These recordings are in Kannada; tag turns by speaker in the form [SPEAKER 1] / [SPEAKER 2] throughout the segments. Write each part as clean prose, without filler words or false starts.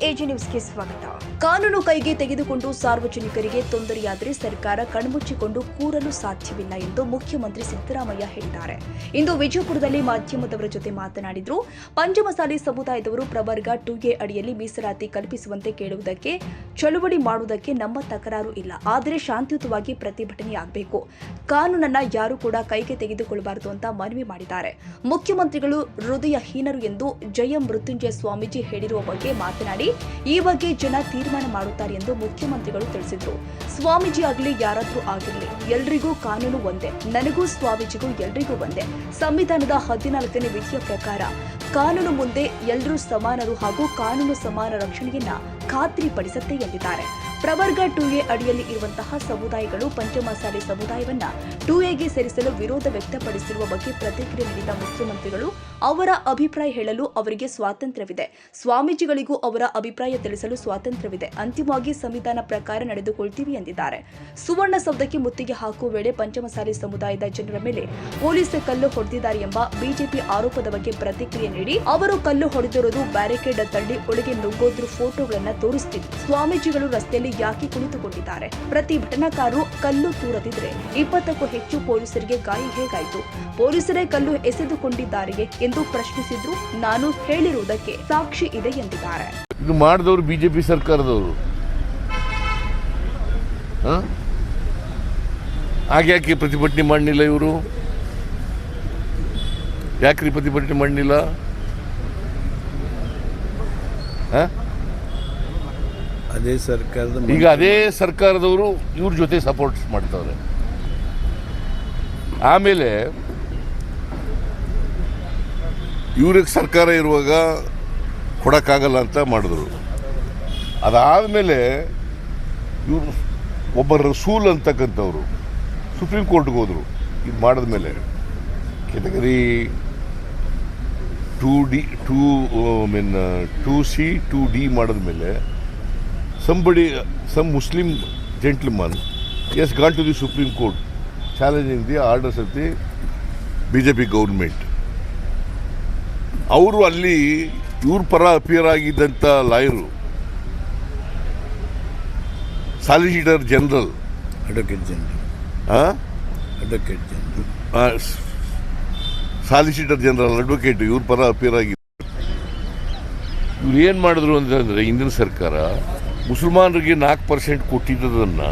[SPEAKER 1] ಎಜಿ ನ್ಯೂಸ್ಗೆ ಸ್ವಾಗತ. ಕಾನೂನು ಕೈಗೆ ತೆಗೆದುಕೊಂಡು ಸಾರ್ವಜನಿಕರಿಗೆ ತೊಂದರೆಯಾದರೆ ಸರ್ಕಾರ ಕಣ್ಮುಚ್ಚಿಕೊಂಡು ಕೂರಲು ಸಾಧ್ಯವಿಲ್ಲ ಎಂದು ಮುಖ್ಯಮಂತ್ರಿ ಸಿದ್ದರಾಮಯ್ಯ ಹೇಳಿದ್ದಾರೆ. ಇಂದು ವಿಜಯಪುರದಲ್ಲಿ ಮಾಧ್ಯಮದವರ ಜೊತೆ ಮಾತನಾಡಿದರು. ಪಂಚಮಸಾಲಿ ಸಮುದಾಯದವರು ಪ್ರವರ್ಗ 2A ಅಡಿಯಲ್ಲಿ ಮೀಸಲಾತಿ ಕಲ್ಪಿಸುವಂತೆ ಕೇಳುವುದಕ್ಕೆ, ಚಳುವಳಿ ಮಾಡುವುದಕ್ಕೆ ನಮ್ಮ ತಕರಾರು ಇಲ್ಲ. ಆದರೆ ಶಾಂತಿಯುತವಾಗಿ ಪ್ರತಿಭಟನೆಯಾಗಬೇಕು. ಕಾನೂನನ್ನ ಯಾರು ಕೂಡ ಕೈಗೆ ತೆಗೆದುಕೊಳ್ಳಬಾರದು ಅಂತ ಮನವಿ ಮಾಡಿದ್ದಾರೆ. ಮುಖ್ಯಮಂತ್ರಿಗಳು ಹೃದಯಹೀನರು ಎಂದು ಜಯ ಮೃತ್ಯುಂಜಯ ಸ್ವಾಮೀಜಿ ಹೇಳಿರುವ ಬಗ್ಗೆ ಮಾತನಾಡಿ, ಈ ಬಗ್ಗೆ ಜನ ತೀರ್ಮಾನ ಮಾಡುತ್ತಾರೆ ಎಂದು ಮುಖ್ಯಮಂತ್ರಿಗಳು ತಿಳಿಸಿದರು. ಸ್ವಾಮೀಜಿ ಆಗಲಿ ಯಾರಾದ್ರೂ ಆಗಿರಲಿ, ಎಲ್ರಿಗೂ ಕಾನೂನು ಒಂದೇ. ನನಗೂ ಸ್ವಾಮೀಜಿಗೂ ಎಲ್ರಿಗೂ ಒಂದೇ. ಸಂವಿಧಾನದ 14ನೇ ವಿಧಿಯ ಪ್ರಕಾರ ಕಾನೂನು ಮುಂದೆ ಎಲ್ಲರೂ ಸಮಾನರು ಹಾಗೂ ಕಾನೂನು ಸಮಾನ ರಕ್ಷಣೆಯನ್ನ ಖಾತ್ರಿಪಡಿಸುತ್ತೆ ಎಂದಿದ್ದಾರೆ. ಪ್ರವರ್ಗ 2A ಅಡಿಯಲ್ಲಿ ಇರುವಂತಹ ಸಮುದಾಯಗಳು ಪಂಚಮಸಾಲಿ ಸಮುದಾಯವನ್ನ 2Aಗೆ ಸೇರಿಸಲು ವಿರೋಧ ವ್ಯಕ್ತಪಡಿಸಿರುವ ಬಗ್ಗೆ ಪ್ರತಿಕ್ರಿಯೆ ನೀಡಿದ ಮುಖ್ಯಮಂತ್ರಿಗಳು, ಅವರ ಅಭಿಪ್ರಾಯ ಹೇಳಲು ಅವರಿಗೆ ಸ್ವಾತಂತ್ರ್ಯವಿದೆ. ಸ್ವಾಮೀಜಿಗಳಿಗೂ ಅವರ ಅಭಿಪ್ರಾಯ ತಿಳಿಸಲು ಸ್ವಾತಂತ್ರ್ಯವಿದೆ. ಅಂತಿಮವಾಗಿ ಸಂವಿಧಾನ ಪ್ರಕಾರ ನಡೆದುಕೊಳ್ತೀವಿ ಎಂದಿದ್ದಾರೆ. ಸುವರ್ಣಸೌಧಕ್ಕೆ ಮುತ್ತಿಗೆ ಹಾಕುವ ವೇಳೆ ಪಂಚಮಸಾಲಿ ಸಮುದಾಯದ ಜನರ ಮೇಲೆ ಪೊಲೀಸ್ ಕಲ್ಲು ಹೊಡೆದಿದ್ದಾರೆ ಎಂಬ ಬಿಜೆಪಿ ಆರೋಪದ ಬಗ್ಗೆ ಪ್ರತಿಕ್ರಿಯೆ ನೀಡಿ, ಅವರು ಕಲ್ಲು ಹೊಡೆದಿರೋದು ಬ್ಯಾರಿಕೇಡ್ ತಳ್ಳಿ ಒಳಗೆ ನುಗ್ಗೋದ್ರ ಫೋಟೋಗಳನ್ನ ತೋರಿಸ್ತೀವಿ. ಸ್ವಾಮೀಜಿಗಳು ರಸ್ತೆಯಲ್ಲಿ ಯಾಕೆ ಕುಳಿತುಕೊಂಡಿದ್ದಾರೆ? ಪ್ರತಿಭಟನಾಕಾರರು ಕಲ್ಲು ತೂರದಿದ್ರೆ 20ಕ್ಕೂ ಹೆಚ್ಚು ಪೊಲೀಸರಿಗೆ ಗಾಯ ಹೇಗಾಯಿತು? ಪೊಲೀಸರೇ ಕಲ್ಲು ಎಸೆದುಕೊಂಡಿದ್ದಾರೆಯೇ ಎಂದು ಪ್ರಶ್ನಿಸಿದ್ರು. ನಾನು ಹೇಳಿರುವುದಕ್ಕೆ ಸಾಕ್ಷಿ ಇದೆ ಎಂದಿದ್ದಾರೆ.
[SPEAKER 2] ಇದು ಮಾಡಿದವರು ಬಿಜೆಪಿ ಸರ್ಕಾರದವರು. ಯಾಕೆ ಪ್ರತಿಭಟನೆ ಮಾಡಲಿಲ್ಲ? ಇವರು ಯಾಕ್ರಿ ಪ್ರತಿಭಟನೆ ಮಾಡಲಿಲ್ಲ? ಈಗ ಅದೇ ಸರ್ಕಾರದವರು ಇವ್ರ ಜೊತೆ ಸಪೋರ್ಟ್ ಮಾಡ್ತಾರೆ. ಆಮೇಲೆ ಇವ್ರಿಗೆ ಸರ್ಕಾರ ಇರುವಾಗ ಕೊಡಕ್ಕಾಗಲ್ಲ ಅಂತ ಮಾಡಿದ್ರು. ಅದಾದಮೇಲೆ ಇವರು ಒಬ್ಬ ರಸೂಲ್ ಅಂತಕ್ಕಂಥವ್ರು ಸುಪ್ರೀಂ ಕೋರ್ಟ್ಗೆ ಹೋದರು. ಇದು ಮಾಡಿದ್ಮೇಲೆ ಕೆಟಗರಿ 2C 2D ಮಾಡಿದ್ಮೇಲೆ some Muslim gentleman has gone to the Supreme Court challenging the orders of the BJP government. ಅವರು ಅಲ್ಲಿ ಇವ್ರ ಪರ ಅಪಿಯರ್ ಆಗಿದ್ದಂಥ lawyer solicitor general, solicitor general advocate ಇವ್ರ ಪರ ಅಪಿಯರ್ ಆಗಿದ್ದ. ಇವ್ರು ಏನು ಮಾಡಿದ್ರು ಅಂತಂದರೆ, ಹಿಂದಿನ ಸರ್ಕಾರ ಮುಸಲ್ಮಾನರಿಗೆ 4% ಕೊಟ್ಟಿದ್ದದನ್ನು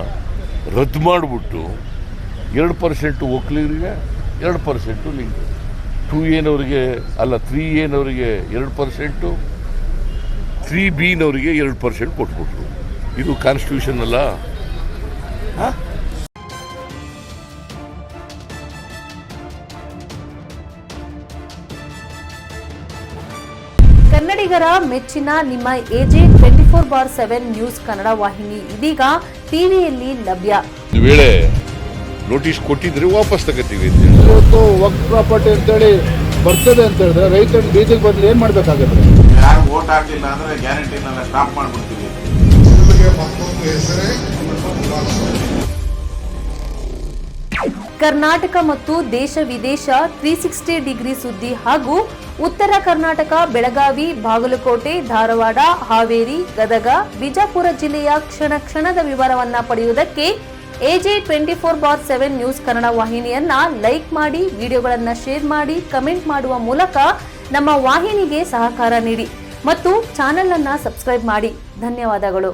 [SPEAKER 2] ರದ್ದು ಮಾಡಿಬಿಟ್ಟು 2% ಒಕ್ಕಲಿಗರಿಗೆ, 2% ಲಿಂಗ 2Aನವರಿಗೆ ಅಲ್ಲ 3Aನವರಿಗೆ 2%, 3Bನವರಿಗೆ 2% ಕೊಟ್ಬಿಟ್ರು. ಇದು ಕಾನ್ಸ್ಟಿಟ್ಯೂಷನ್ ಅಲ್ಲ?
[SPEAKER 3] ಕನ್ನಡಿಗರ ಮೆಚ್ಚಿನ ನಿಮ್ಮ AJ 24/7 ನ್ಯೂಸ್ ಕನ್ನಡ ವಾಹಿನಿ ಇದೀಗ ಟಿವಿಯಲ್ಲಿ ಲಭ್ಯ.
[SPEAKER 2] ಒಂದು ವೇಳೆ ನೋಟಿಸ್ ಕೊಟ್ಟಿದ್ರೆ ವಾಪಸ್ ತಗೋತೀವಿ.
[SPEAKER 4] ಇವತ್ತು ವಕ್ಫ್ ಪ್ರಾಪರ್ಟಿ ಅಂತೇಳಿ ಬರ್ತದೆ ಅಂತ ಹೇಳಿದ್ರೆ ರೈತರು ಬೀದಿಗೆ ಬಂದ್ರೆ ಏನ್ ಮಾಡ್ಬೇಕಾಗುತ್ತೆ?
[SPEAKER 5] ಯಾರು ವೋಟ್ ಹಾಕಲಿಲ್ಲ ಅಂದ್ರೆ ಗ್ಯಾರಂಟಿನೆಲ್ಲ ಸ್ಟಾಪ್ ಮಾಡ್ಬಿಡ್ತೀವಿ.
[SPEAKER 3] ಕರ್ನಾಟಕ ಮತ್ತು ದೇಶ ವಿದೇಶ 360 ಡಿಗ್ರಿ ಸುದ್ದಿ ಹಾಗೂ ಉತ್ತರ ಕರ್ನಾಟಕ, ಬೆಳಗಾವಿ, ಬಾಗಲಕೋಟೆ, ಧಾರವಾಡ, ಹಾವೇರಿ, ಗದಗ, ಬಿಜಾಪುರ ಜಿಲ್ಲೆಯ ಕ್ಷಣ ಕ್ಷಣದ ವಿವರವನ್ನ ಪಡೆಯುವುದಕ್ಕೆ AJ 24/7 ನ್ಯೂಸ್ ಕನ್ನಡ ವಾಹಿನಿಯನ್ನ ಲೈಕ್ ಮಾಡಿ, ವಿಡಿಯೋಗಳನ್ನ ಶೇರ್ ಮಾಡಿ, ಕಮೆಂಟ್ ಮಾಡುವ ಮೂಲಕ ನಮ್ಮ ವಾಹಿನಿಗೆ ಸಹಕಾರ ನೀಡಿ ಮತ್ತು ಚಾನೆಲ್ ಅನ್ನ ಸಬ್ಸ್ಕ್ರೈಬ್ ಮಾಡಿ. ಧನ್ಯವಾದಗಳು.